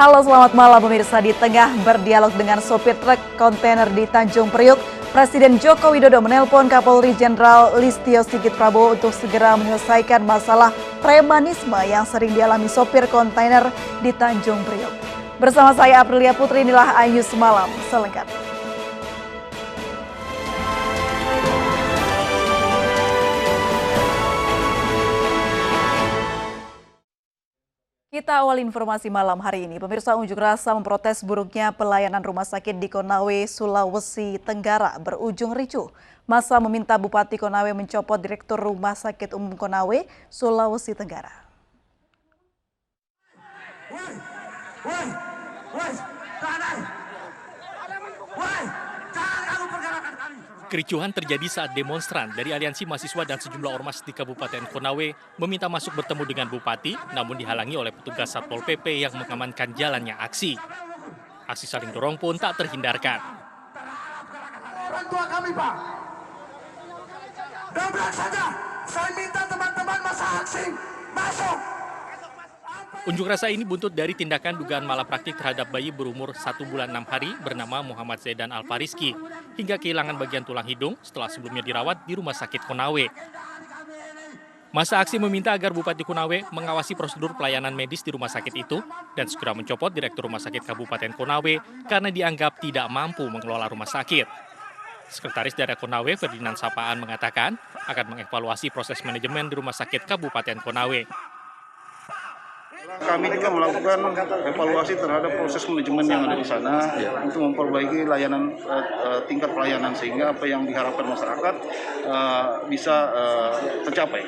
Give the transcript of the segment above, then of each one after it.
Halo, selamat malam pemirsa. Di tengah berdialog dengan sopir truk kontainer di Tanjung Priuk, Presiden Joko Widodo menelpon Kapolri Jenderal Listio Sigit Prabowo untuk segera menyelesaikan masalah premanisme yang sering dialami sopir kontainer di Tanjung Priuk. Bersama saya Aprilia Putri, inilah iNews Malam selengkapnya. Kita awal informasi malam hari ini. Pemirsa, unjuk rasa memprotes buruknya pelayanan rumah sakit di Konawe, Sulawesi Tenggara berujung ricuh. Massa meminta Bupati Konawe mencopot Direktur Rumah Sakit Umum Konawe, Sulawesi Tenggara. Kericuhan terjadi saat demonstran dari Aliansi Mahasiswa dan sejumlah ormas di Kabupaten Konawe meminta masuk bertemu dengan Bupati, namun dihalangi oleh petugas Satpol PP yang mengamankan jalannya aksi. Aksi saling dorong pun tak terhindarkan. Orang tua kami, Pak. Dobrak saja. Saya minta teman-teman masa aksi masuk. Unjuk rasa ini buntut dari tindakan dugaan malapraktik terhadap bayi berumur 1 bulan 6 hari bernama Muhammad Zaidan Alfariski hingga kehilangan bagian tulang hidung setelah sebelumnya dirawat di Rumah Sakit Konawe. Massa aksi meminta agar Bupati Konawe mengawasi prosedur pelayanan medis di rumah sakit itu dan segera mencopot Direktur Rumah Sakit Kabupaten Konawe karena dianggap tidak mampu mengelola rumah sakit. Sekretaris Daerah Konawe, Ferdinand Sapaan, mengatakan akan mengevaluasi proses manajemen di Rumah Sakit Kabupaten Konawe. Kami juga melakukan evaluasi terhadap proses manajemen yang ada di sana untuk memperbaiki layanan tingkat pelayanan sehingga apa yang diharapkan masyarakat bisa tercapai.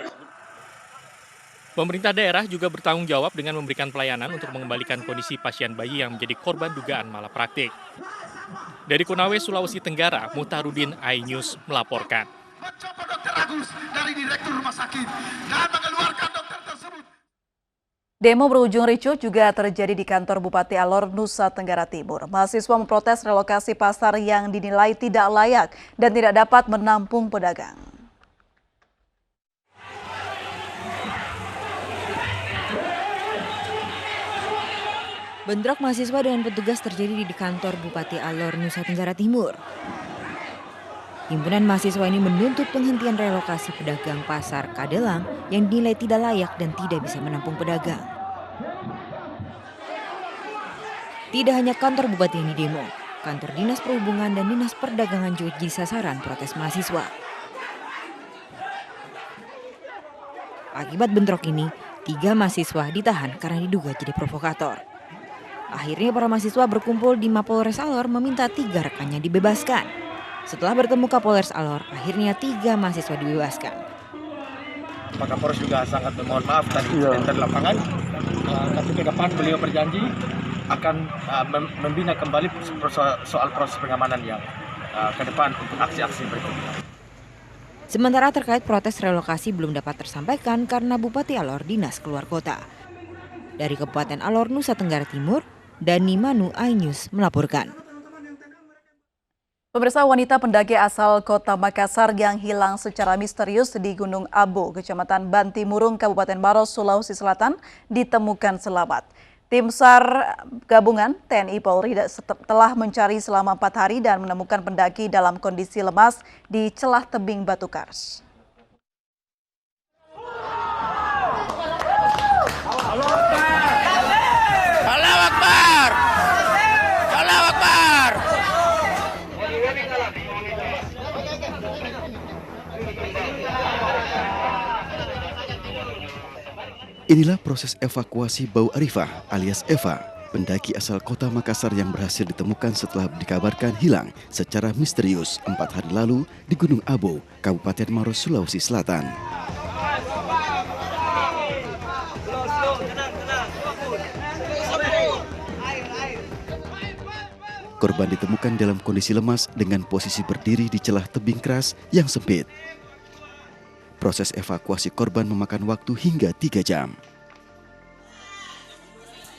Pemerintah daerah juga bertanggung jawab dengan memberikan pelayanan untuk mengembalikan kondisi pasien bayi yang menjadi korban dugaan malapraktik. Dari Konawe, Sulawesi Tenggara, Muhtarudin, iNews melaporkan. Mencopot Dr. Agus dari Direktur Rumah Sakit dan mengeluarkan dokter tersebut. Demo berujung ricuh juga terjadi di kantor Bupati Alor, Nusa Tenggara Timur. Mahasiswa memprotes relokasi pasar yang dinilai tidak layak dan tidak dapat menampung pedagang. Bentrok mahasiswa dengan petugas terjadi di kantor Bupati Alor, Nusa Tenggara Timur. Himpunan mahasiswa ini menuntut penghentian relokasi pedagang pasar Kadelang yang dinilai tidak layak dan tidak bisa menampung pedagang. Tidak hanya kantor bupati yang didemo, kantor Dinas Perhubungan dan Dinas Perdagangan juga jadi sasaran protes mahasiswa. Akibat bentrok ini, 3 mahasiswa ditahan karena diduga jadi provokator. Akhirnya para mahasiswa berkumpul di Mapolres Alor meminta 3 rekannya dibebaskan. Setelah bertemu Kapolres Alor, akhirnya 3 mahasiswa dibebaskan. Pak Kapolres juga sangat memohon maaf tadi insiden di lapangan. Tapi ke depan beliau berjanji akan membina kembali soal proses pengamanan yang ke depan untuk aksi-aksi berikutnya. Sementara terkait protes relokasi belum dapat tersampaikan karena Bupati Alor dinas keluar kota. Dari Kabupaten Alor, Nusa Tenggara Timur, Dani Manu, iNews melaporkan. Pemirsa, wanita pendaki asal Kota Makassar yang hilang secara misterius di Gunung Abo, Kecamatan Bantimurung, Kabupaten Maros, Sulawesi Selatan, ditemukan selamat. Tim SAR gabungan TNI Polri telah mencari selama 4 hari dan menemukan pendaki dalam kondisi lemas di celah tebing Batu Kars. Inilah proses evakuasi Bau Arifah alias Eva, pendaki asal Kota Makassar yang berhasil ditemukan setelah dikabarkan hilang secara misterius 4 hari lalu di Gunung Abo, Kabupaten Maros, Sulawesi Selatan. Korban ditemukan dalam kondisi lemas dengan posisi berdiri di celah tebing keras yang sempit. Proses evakuasi korban memakan waktu hingga 3 jam.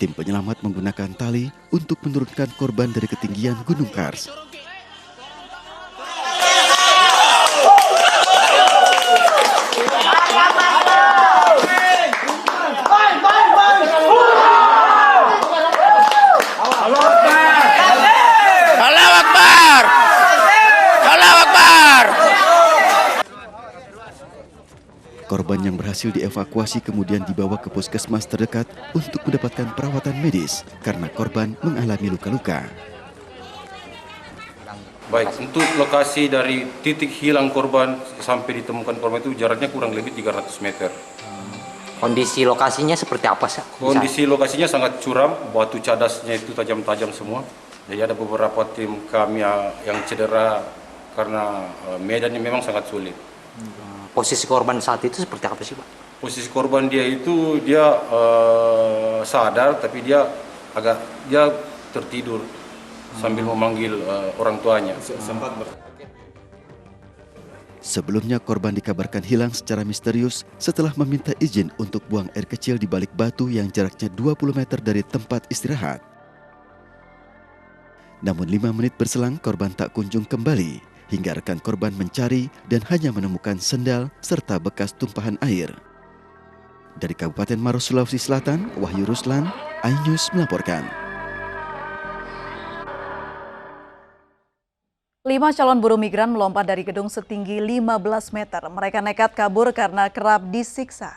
Tim penyelamat menggunakan tali untuk menurunkan korban dari ketinggian Gunung Kars. Korban yang berhasil dievakuasi kemudian dibawa ke puskesmas terdekat untuk mendapatkan perawatan medis karena korban mengalami luka-luka. Baik, untuk lokasi dari titik hilang korban sampai ditemukan korban itu jaraknya kurang lebih 300 meter. Kondisi lokasinya seperti apa, Pak? Kondisi lokasinya sangat curam, batu cadasnya itu tajam-tajam semua. Jadi ada beberapa tim kami yang cedera karena medannya memang sangat sulit. Posisi korban saat itu seperti apa sih, Pak? Posisi korban dia sadar, tapi dia tertidur sambil memanggil orang tuanya. Sebelumnya korban dikabarkan hilang secara misterius setelah meminta izin untuk buang air kecil di balik batu yang jaraknya 20 meter dari tempat istirahat. Namun 5 menit berselang korban tak kunjung kembali hingga rekan korban mencari dan hanya menemukan sendal serta bekas tumpahan air. Dari Kabupaten Maros, Sulawesi Selatan, Wahyu Ruslan, iNews melaporkan. 5 calon buruh migran melompat dari gedung setinggi 15 meter. Mereka nekat kabur karena kerap disiksa.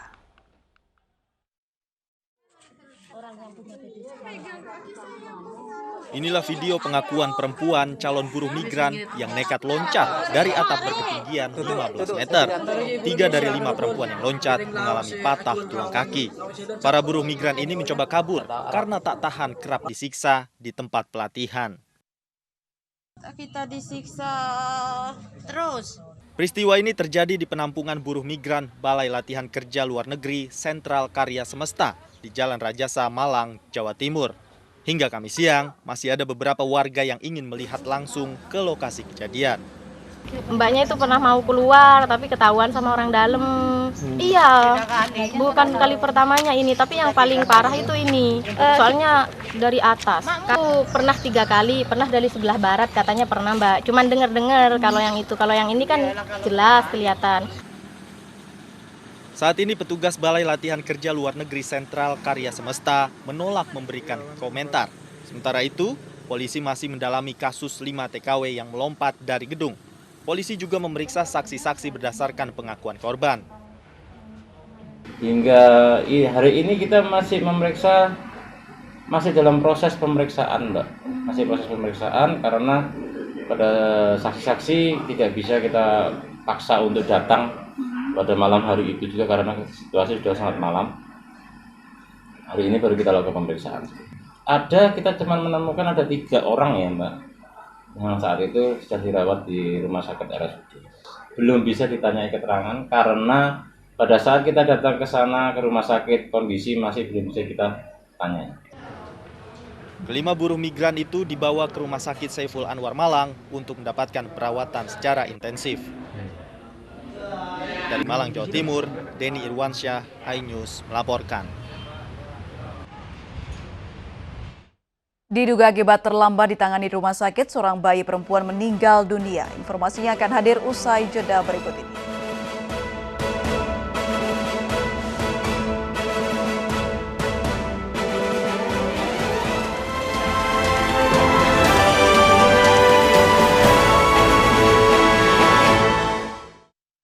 Inilah video pengakuan perempuan calon buruh migran yang nekat loncat dari atap berketinggian 15 meter. 3 dari 5 perempuan yang loncat mengalami patah tulang kaki. Para buruh migran ini mencoba kabur karena tak tahan kerap disiksa di tempat pelatihan. Kita disiksa terus. Peristiwa ini terjadi di penampungan buruh migran Balai Latihan Kerja Luar Negeri Sentral Karya Semesta di Jalan Rajasa, Malang, Jawa Timur. Hingga Kamis siang, masih ada beberapa warga yang ingin melihat langsung ke lokasi kejadian. Mbaknya itu pernah mau keluar, tapi ketahuan sama orang dalam. Iya, bukan kali pertamanya ini, tapi yang paling parah itu ini. Soalnya dari atas. Aku pernah 3 kali, pernah dari sebelah barat katanya pernah, Mbak. Cuman dengar-dengar kalau yang itu, kalau yang ini kan jelas kelihatan. Saat ini petugas Balai Latihan Kerja Luar Negeri Sentral Karya Semesta menolak memberikan komentar. Sementara itu, polisi masih mendalami kasus 5 TKW yang melompat dari gedung. Polisi juga memeriksa saksi-saksi berdasarkan pengakuan korban. Hingga hari ini kita masih dalam proses pemeriksaan, Mbak. Masih proses pemeriksaan karena pada saksi-saksi tidak bisa kita paksa untuk datang pada malam hari itu juga karena situasi sudah sangat malam. Hari ini baru kita lakukan pemeriksaan. Kita cuma menemukan ada 3 orang ya, Mbak, yang saat itu sedang dirawat di rumah sakit RSUD. Belum bisa ditanyai keterangan karena pada saat kita datang ke sana ke rumah sakit kondisi masih belum bisa kita tanyai. Kelima buruh migran itu dibawa ke Rumah Sakit Saiful Anwar Malang untuk mendapatkan perawatan secara intensif. Dari Malang, Jawa Timur, Denny Irwansyah, iNews melaporkan. Diduga akibat terlambat ditangani rumah sakit, seorang bayi perempuan meninggal dunia. Informasinya akan hadir usai jeda berikut ini.